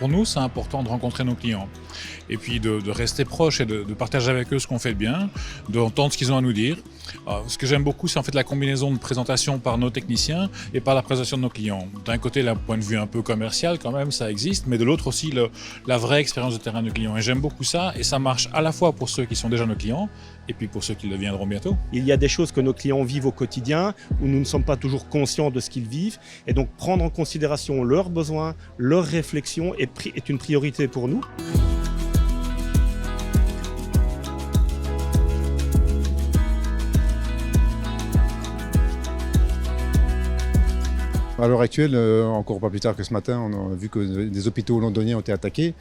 pour nous, c'est important de rencontrer nos clients. Et puis de rester proche et de partager avec eux ce qu'on fait de bien, d'entendre ce qu'ils ont à nous dire. Ce que j'aime beaucoup, c'est en fait la combinaison de présentation par nos techniciens et par la présentation de nos clients. D'un côté, le point de vue un peu commercial quand même, ça existe, mais de l'autre aussi, la vraie expérience de terrain de client. Et j'aime beaucoup ça, et ça marche à la fois pour ceux qui sont déjà nos clients, et puis pour ceux qui le deviendront bientôt. Il y a des choses que nos clients vivent au quotidien, où nous ne sommes pas toujours conscients de ce qu'ils vivent, et donc prendre en considération leurs besoins, leurs réflexions est une priorité pour nous. À l'heure actuelle, encore pas plus tard que ce matin, on a vu que des hôpitaux londoniens ont été attaqués.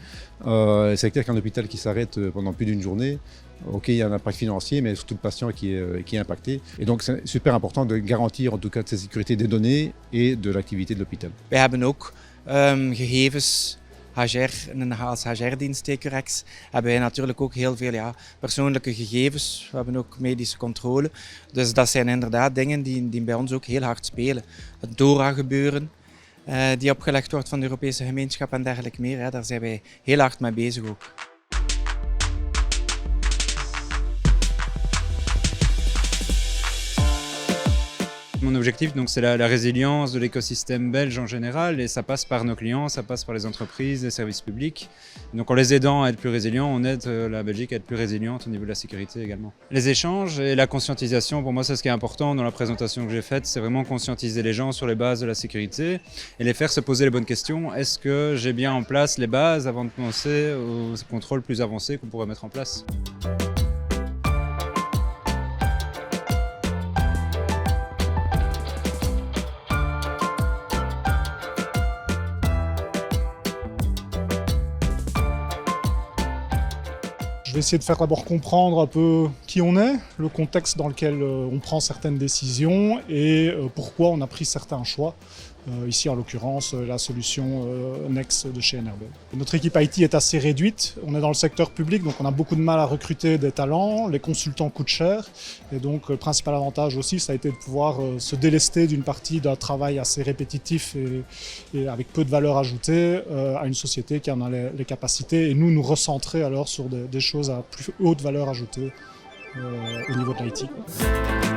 C'est clair qu'un hôpital qui s'arrête pendant plus d'une journée, ok, il y a un impact financier, mais surtout le patient qui est impacté. Et donc c'est super important de garantir en tout cas de la sécurité des données et de l'activité de l'hôpital. Wij hebben ook gegevens. Als HR-dienst TQRX hebben wij natuurlijk ook heel veel persoonlijke gegevens. We hebben ook medische controle. Dus dat zijn inderdaad dingen die bij ons ook heel hard spelen. Het DORA-gebeuren die opgelegd wordt van de Europese gemeenschap en dergelijke meer. Daar zijn wij heel hard mee bezig ook. Mon objectif, donc, c'est la résilience de l'écosystème belge en général, et ça passe par nos clients, ça passe par les entreprises, les services publics. Donc en les aidant à être plus résilients, on aide la Belgique à être plus résiliente au niveau de la sécurité également. Les échanges et la conscientisation, pour moi, c'est ce qui est important dans la présentation que j'ai faite, c'est vraiment conscientiser les gens sur les bases de la sécurité et les faire se poser les bonnes questions. Est-ce que j'ai bien en place les bases avant de penser aux contrôles plus avancés qu'on pourrait mettre en place ? Je vais essayer de faire d'abord comprendre un peu qui on est, le contexte dans lequel on prend certaines décisions et pourquoi on a pris certains choix. Ici en l'occurrence la solution Nex de chez NRB. Notre équipe IT est assez réduite, on est dans le secteur public donc on a beaucoup de mal à recruter des talents, les consultants coûtent cher et donc le principal avantage aussi ça a été de pouvoir se délester d'une partie d'un travail assez répétitif et avec peu de valeur ajoutée à une société qui en a les capacités et nous recentrer alors sur des choses à plus haute valeur ajoutée au niveau de l'IT.